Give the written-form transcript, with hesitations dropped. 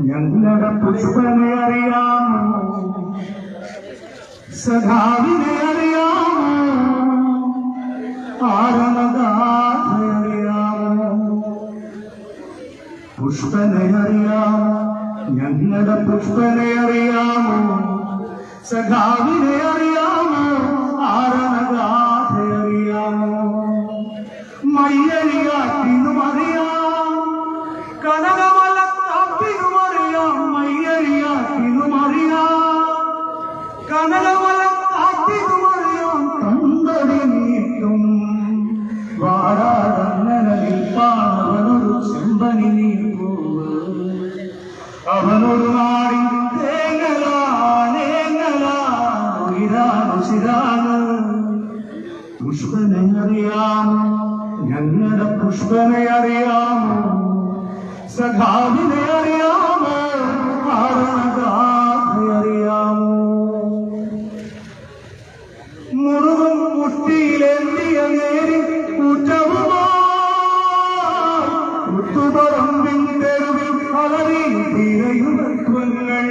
ഞങ്ങളുടെ പുഷ്പനെ അറിയാമോ, സഖാവിനെ അറിയാമോ, ആരമഗാഥ അറിയാമോ? പുഷ്പനെ അറിയാമോ, ഞങ്ങളുടെ പുഷ്പനെ അറിയാമോ, സഖാവിനെ അറിയാമോ, ആരമഗാഥ അറിയാമോ? മയ്യഴിയാട്ടിനും അറിയാം, കനകമലക്കാട്ടിനും അറിയാം, മയ്യഴിയാട്ടിനും അറിയാം, കനകമലക്കാട്ടിനും അറിയാം, കണ്ടടി നീട്ടും വാരാടങ്ങനെ നിൽപ്പാവനൊരു ചെമ്പനി നീർപ്പൂവ്, അവനൊരു നാടിൻ തേങ്ങലാശിരാണ്. പുഷ്പനെ അറിയാമോ, ഞങ്ങളുടെ പുഷ്പനെ അറിയാമോ, സഖാവിനെ അറിയാമോ, ആരണഗാഥ അറിയാമോ? മുറുകും മുട്ടിയിലെത്തിയ നേരി കൂറ്റവുമാറമ്പിൻ തെരുവിൽ അലറി തിരയുമത്വങ്ങൾ.